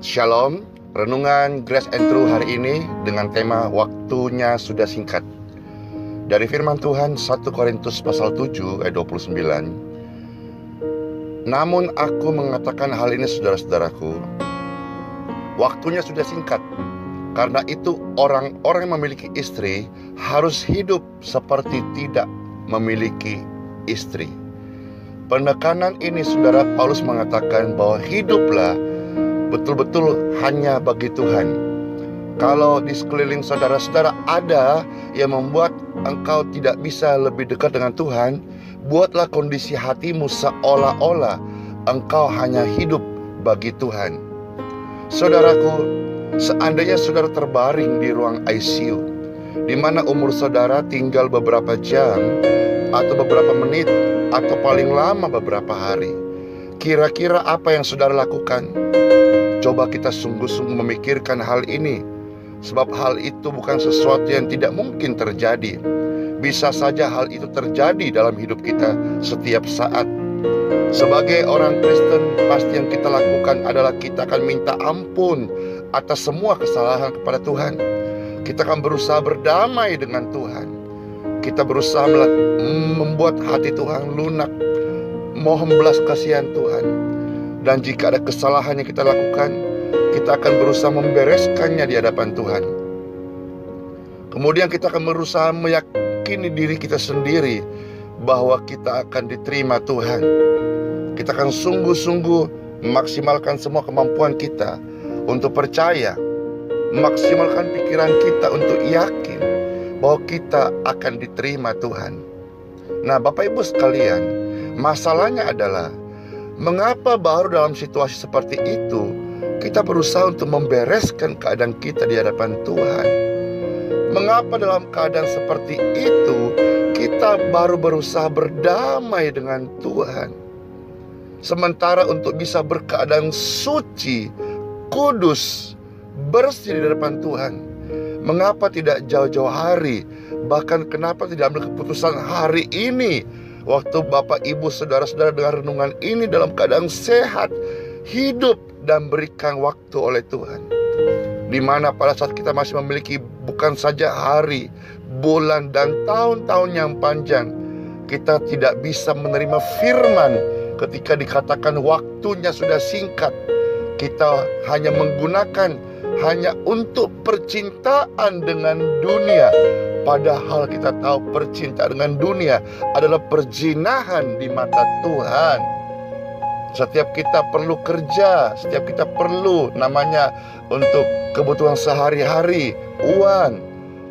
Shalom, renungan Grace and Truth hari ini dengan tema waktunya sudah singkat. Dari firman Tuhan 1 Korintus pasal 7 ayat 29. Namun aku mengatakan hal ini saudara-saudaraku, waktunya sudah singkat. Karena itu orang-orang yang memiliki istri harus hidup seperti tidak memiliki istri. Penekanan ini saudara Paulus mengatakan bahwa hiduplah betul-betul hanya bagi Tuhan. Kalau di sekeliling saudara-saudara ada yang membuat engkau tidak bisa lebih dekat dengan Tuhan, buatlah kondisi hatimu seolah-olah engkau hanya hidup bagi Tuhan. Saudaraku, seandainya saudara terbaring di ruang ICU, di mana umur saudara tinggal beberapa jam atau beberapa menit atau paling lama beberapa hari, kira-kira apa yang saudara lakukan? Coba kita sungguh-sungguh memikirkan hal ini, sebab hal itu bukan sesuatu yang tidak mungkin terjadi. Bisa saja hal itu terjadi dalam hidup kita setiap saat. Sebagai orang Kristen, pasti yang kita lakukan adalah kita akan minta ampun atas semua kesalahan kepada Tuhan. Kita akan berusaha berdamai dengan Tuhan. Kita berusaha membuat hati Tuhan lunak, mohon belas kasihan Tuhan. Dan jika ada kesalahan yang kita lakukan, kita akan berusaha membereskannya di hadapan Tuhan. Kemudian kita akan berusaha meyakini diri kita sendiri bahwa kita akan diterima Tuhan. Kita akan sungguh-sungguh memaksimalkan semua kemampuan kita untuk percaya, memaksimalkan pikiran kita untuk yakin bahwa kita akan diterima Tuhan. Nah, Bapak Ibu sekalian, masalahnya adalah mengapa baru dalam situasi seperti itu kita berusaha untuk membereskan keadaan kita di hadapan Tuhan? Mengapa dalam keadaan seperti itu kita baru berusaha berdamai dengan Tuhan? Sementara untuk bisa berkeadaan suci, kudus, bersih di hadapan Tuhan, mengapa tidak jauh-jauh hari? Bahkan kenapa tidak ambil keputusan hari ini, waktu Bapak Ibu saudara-saudara dengan renungan ini dalam keadaan sehat, hidup dan berikan waktu oleh Tuhan. Di mana pada saat kita masih memiliki bukan saja hari, bulan dan tahun-tahun yang panjang, kita tidak bisa menerima firman ketika dikatakan waktunya sudah singkat. Kita hanya menggunakan hanya untuk percintaan dengan dunia, padahal kita tahu percintaan dengan dunia adalah perzinahan di mata Tuhan. Setiap kita perlu kerja, setiap kita perlu namanya untuk kebutuhan sehari-hari, uang.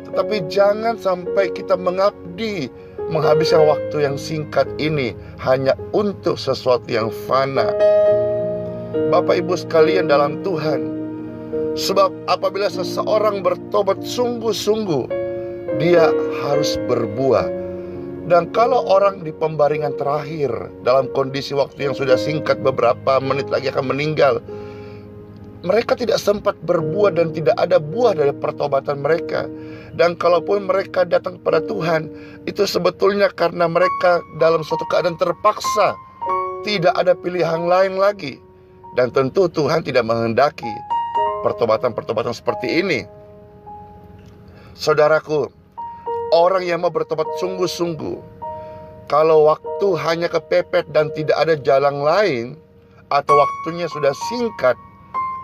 Tetapi jangan sampai kita mengabdi, menghabiskan waktu yang singkat ini hanya untuk sesuatu yang fana. Bapak Ibu sekalian dalam Tuhan, sebab apabila seseorang bertobat sungguh-sungguh, dia harus berbuah. Dan kalau orang di pembaringan terakhir dalam kondisi waktu yang sudah singkat, beberapa menit lagi akan meninggal, mereka tidak sempat berbuah dan tidak ada buah dari pertobatan mereka. Dan kalaupun mereka datang kepada Tuhan, itu sebetulnya karena mereka dalam suatu keadaan terpaksa, tidak ada pilihan lain lagi. Dan tentu Tuhan tidak menghendaki pertobatan-pertobatan seperti ini. Saudaraku, orang yang mau bertobat sungguh-sungguh, kalau waktu hanya kepepet dan tidak ada jalan lain, atau waktunya sudah singkat,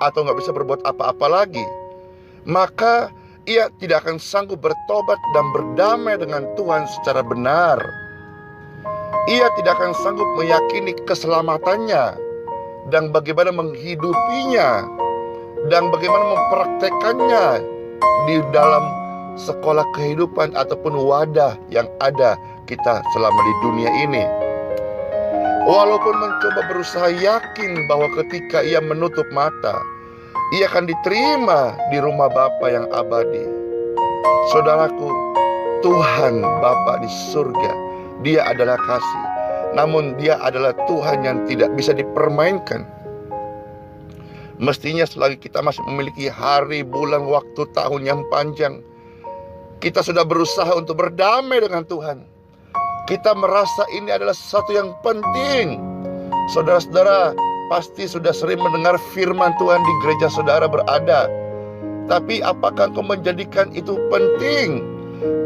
atau nggak bisa berbuat apa-apa lagi, maka ia tidak akan sanggup bertobat dan berdamai dengan Tuhan secara benar. Ia tidak akan sanggup meyakini keselamatannya dan bagaimana menghidupinya dan bagaimana mempraktekannya di dalam sekolah kehidupan ataupun wadah yang ada kita selama di dunia ini. Walaupun mencoba berusaha yakin bahwa ketika ia menutup mata, ia akan diterima di rumah Bapa yang abadi. Saudaraku, Tuhan Bapa di surga, Dia adalah kasih. Namun Dia adalah Tuhan yang tidak bisa dipermainkan. Mestinya selagi kita masih memiliki hari, bulan, waktu, tahun yang panjang, kita sudah berusaha untuk berdamai dengan Tuhan. Kita merasa ini adalah sesuatu yang penting. Saudara-saudara, pasti sudah sering mendengar firman Tuhan di gereja saudara berada. Tapi apakah engkau menjadikan itu penting?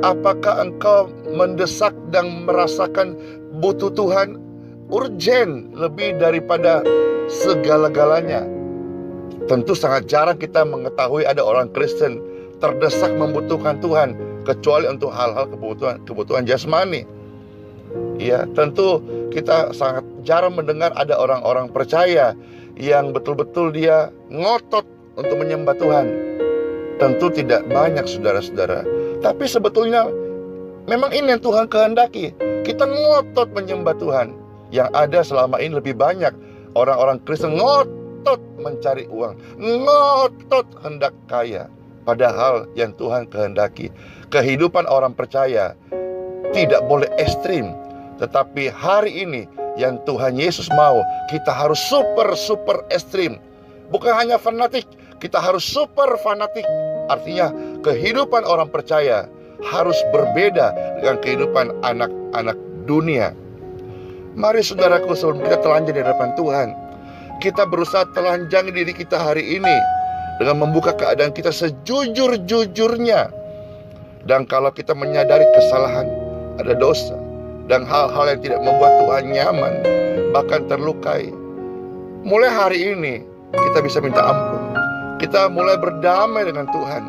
Apakah engkau mendesak dan merasakan butuh Tuhan urgen lebih daripada segala-galanya? Tentu sangat jarang kita mengetahui ada orang Kristen terdesak membutuhkan Tuhan, kecuali untuk hal-hal kebutuhan jasmani. Ya, tentu kita sangat jarang mendengar ada orang-orang percaya yang betul-betul dia ngotot untuk menyembah Tuhan. Tentu tidak banyak, saudara-saudara. Tapi sebetulnya memang ini yang Tuhan kehendaki. Kita ngotot menyembah Tuhan. Yang ada selama ini lebih banyak orang-orang Kristen ngotot mencari uang, ngotot hendak kaya. Padahal yang Tuhan kehendaki, kehidupan orang percaya tidak boleh ekstrim. Tetapi hari ini yang Tuhan Yesus mau, kita harus super ekstrim. Bukan hanya fanatik, kita harus super fanatik. Artinya kehidupan orang percaya harus berbeda dengan kehidupan anak-anak dunia. Mari saudaraku, sebelum kita telanjang di hadapan Tuhan, kita berusaha telanjangi diri kita hari ini dengan membuka keadaan kita sejujur-jujurnya. Dan kalau kita menyadari kesalahan, ada dosa, dan hal-hal yang tidak membuat Tuhan nyaman, bahkan terlukai, mulai hari ini kita bisa minta ampun. Kita mulai berdamai dengan Tuhan.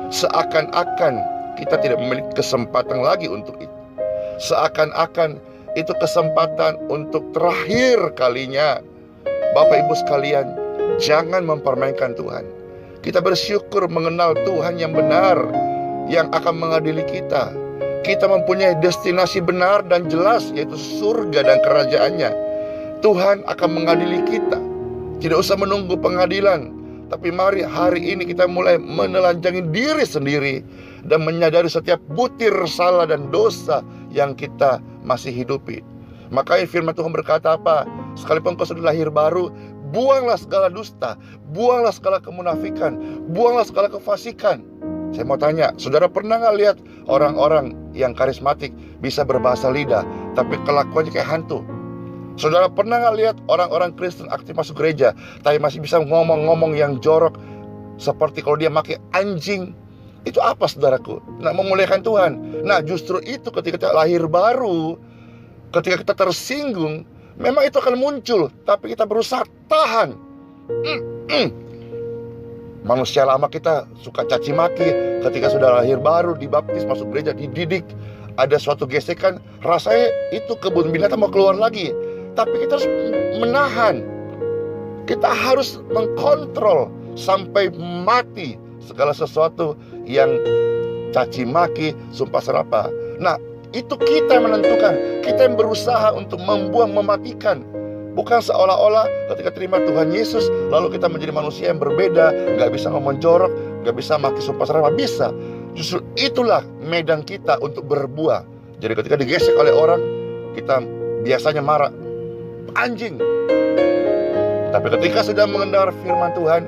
Seakan-akan kita tidak memiliki kesempatan lagi untuk itu. Seakan-akan itu kesempatan untuk terakhir kalinya. Bapak Ibu sekalian, jangan mempermainkan Tuhan. Kita bersyukur mengenal Tuhan yang benar, yang akan mengadili kita. Kita mempunyai destinasi benar dan jelas, yaitu surga dan kerajaannya. Tuhan akan mengadili kita. Tidak usah menunggu pengadilan, tapi mari hari ini kita mulai menelanjangi diri sendiri dan menyadari setiap butir salah dan dosa yang kita masih hidupi. Makanya firman Tuhan berkata apa? Sekalipun kau sudah lahir baru, buanglah segala dusta, buanglah segala kemunafikan, buanglah segala kefasikan. Saya mau tanya, saudara pernah gak lihat orang-orang yang karismatik bisa berbahasa lidah, tapi kelakuannya kayak hantu? Saudara pernah gak lihat orang-orang Kristen aktif masuk gereja, tapi masih bisa ngomong-ngomong yang jorok, seperti kalau dia pakai anjing? Itu apa, saudaraku? Nah, memuliakan Tuhan. Nah, justru itu ketika kita lahir baru, ketika kita tersinggung, memang itu akan muncul, tapi kita berusaha tahan. Manusia lama kita suka caci maki. Ketika sudah lahir baru, dibaptis, masuk gereja, dididik, ada suatu gesekan, rasanya itu kebun binatang mau keluar lagi. Tapi kita harus menahan. Kita harus mengkontrol sampai mati segala sesuatu yang caci maki, sumpah serapah. Nah, itu kita yang menentukan. Kita yang berusaha untuk membuang, mematikan. Bukan seolah-olah ketika terima Tuhan Yesus, lalu kita menjadi manusia yang berbeda, gak bisa ngomong jorok, gak bisa maki sumpah serapah. Bisa. Justru itulah medan kita untuk berbuah. Jadi ketika digesek oleh orang, kita biasanya marah, anjing. Tapi ketika sudah mendengar firman Tuhan,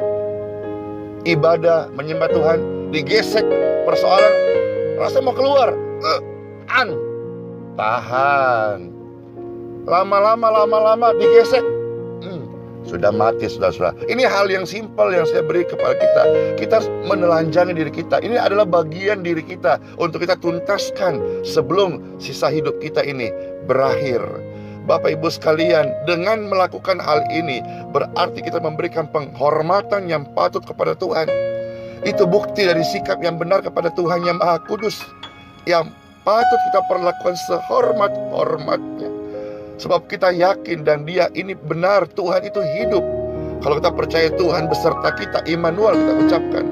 ibadah, menyembah Tuhan, digesek persoalan, rasanya mau keluar, tahan. Lama-lama digesek, sudah mati, saudara-saudara. Ini hal yang simpel yang saya beri kepada kita. Kita harus menelanjangi diri kita. Ini adalah bagian diri kita untuk kita tuntaskan sebelum sisa hidup kita ini berakhir. Bapak Ibu sekalian, dengan melakukan hal ini berarti kita memberikan penghormatan yang patut kepada Tuhan. Itu bukti dari sikap yang benar kepada Tuhan yang Maha Kudus, yang patut kita perlakukan sehormat-hormatnya. Sebab kita yakin dan dia ini benar, Tuhan itu hidup. Kalau kita percaya Tuhan beserta kita, Immanuel kita ucapkan,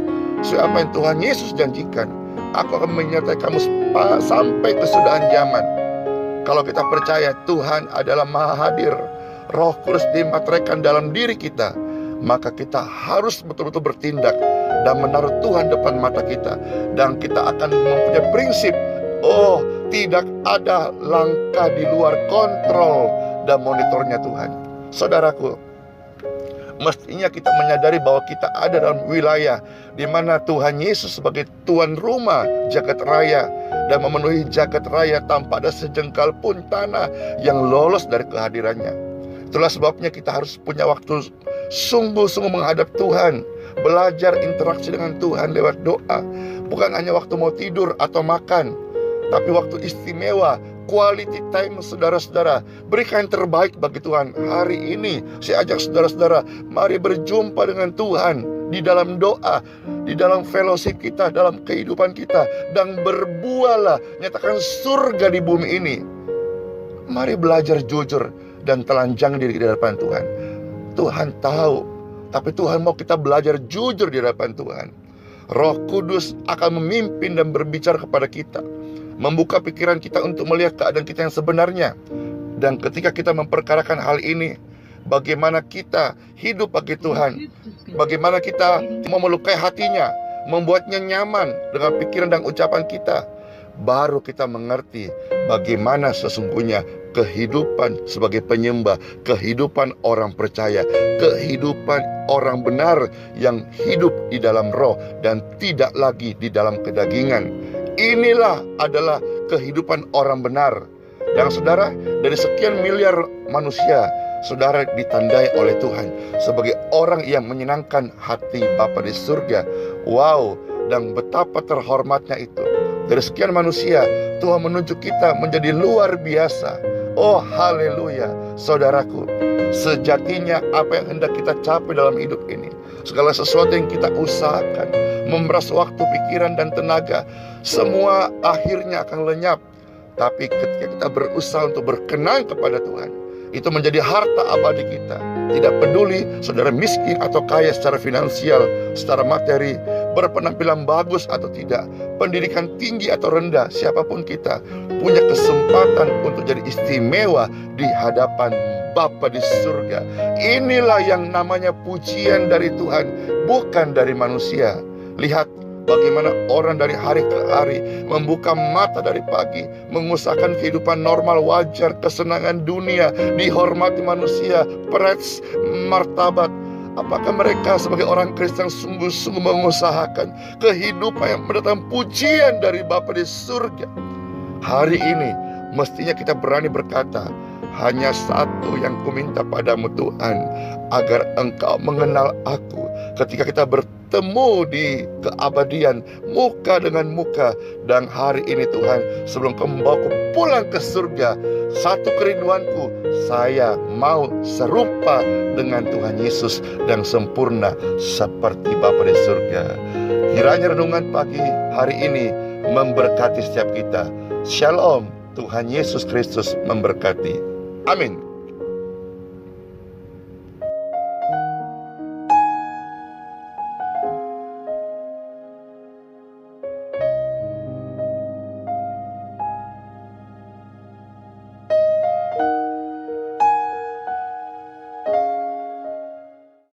sesuai apa yang Tuhan Yesus janjikan, aku akan menyertai kamu sampai kesudahan zaman. Kalau kita percaya Tuhan adalah Maha Hadir, Roh Kudus dimateraikan dalam diri kita, maka kita harus betul-betul bertindak dan menaruh Tuhan depan mata kita. Dan kita akan mempunyai prinsip, oh, tidak ada langkah di luar kontrol dan monitornya Tuhan. Saudaraku, mestinya kita menyadari bahwa kita ada dalam wilayah di mana Tuhan Yesus sebagai tuan rumah jagat raya dan memenuhi jagat raya tanpa ada sejengkal pun tanah yang lolos dari kehadirannya. Itulah sebabnya kita harus punya waktu sungguh-sungguh menghadap Tuhan, belajar interaksi dengan Tuhan lewat doa. Bukan hanya waktu mau tidur atau makan, tapi waktu istimewa, quality time saudara-saudara. Berikan yang terbaik bagi Tuhan. Hari ini saya ajak saudara-saudara, mari berjumpa dengan Tuhan di dalam doa, di dalam fellowship kita, dalam kehidupan kita, dan berbuahlah, nyatakan surga di bumi ini. Mari belajar jujur dan telanjang diri di hadapan Tuhan. Tuhan tahu, tapi Tuhan mau kita belajar jujur di hadapan Tuhan. Roh Kudus akan memimpin dan berbicara kepada kita, membuka pikiran kita untuk melihat keadaan kita yang sebenarnya. Dan ketika kita memperkarakan hal ini, bagaimana kita hidup bagi Tuhan, bagaimana kita mau melukai hatinya, membuatnya nyaman dengan pikiran dan ucapan kita, baru kita mengerti bagaimana sesungguhnya kehidupan sebagai penyembah, kehidupan orang percaya, kehidupan orang benar yang hidup di dalam roh dan tidak lagi di dalam kedagingan. Inilah adalah kehidupan orang benar. Dan saudara, dari sekian miliar manusia, saudara ditandai oleh Tuhan sebagai orang yang menyenangkan hati Bapa di surga. Wow, dan betapa terhormatnya itu. Dari sekian manusia, Tuhan menunjuk kita menjadi luar biasa. Oh haleluya, saudaraku, sejatinya apa yang hendak kita capai dalam hidup ini, segala sesuatu yang kita usahakan, memeras waktu, pikiran, dan tenaga, semua akhirnya akan lenyap. Tapi ketika kita berusaha untuk berkenan kepada Tuhan, itu menjadi harta abadi kita. Tidak peduli saudara miskin atau kaya secara finansial, secara materi, berpenampilan bagus atau tidak, pendidikan tinggi atau rendah, siapapun kita punya kesempatan untuk jadi istimewa di hadapan Bapa di surga. Inilah yang namanya pujian dari Tuhan, bukan dari manusia. Lihat bagaimana orang dari hari ke hari membuka mata dari pagi, mengusahakan kehidupan normal, wajar, kesenangan dunia, dihormati manusia, prets, martabat. Apakah mereka sebagai orang Kristen sungguh-sungguh mengusahakan kehidupan yang mendatangkan pujian dari Bapa di surga? Hari ini mestinya kita berani berkata, hanya satu yang kuminta padamu Tuhan, agar engkau mengenal aku. Ketika kita bertemu di keabadian, muka dengan muka. Dan hari ini Tuhan, sebelum kau membawaku pulang ke surga, satu kerinduanku, saya mau serupa dengan Tuhan Yesus dan sempurna seperti Bapa di surga. Kiranya renungan pagi hari ini memberkati setiap kita. Shalom, Tuhan Yesus Kristus memberkati. Amin.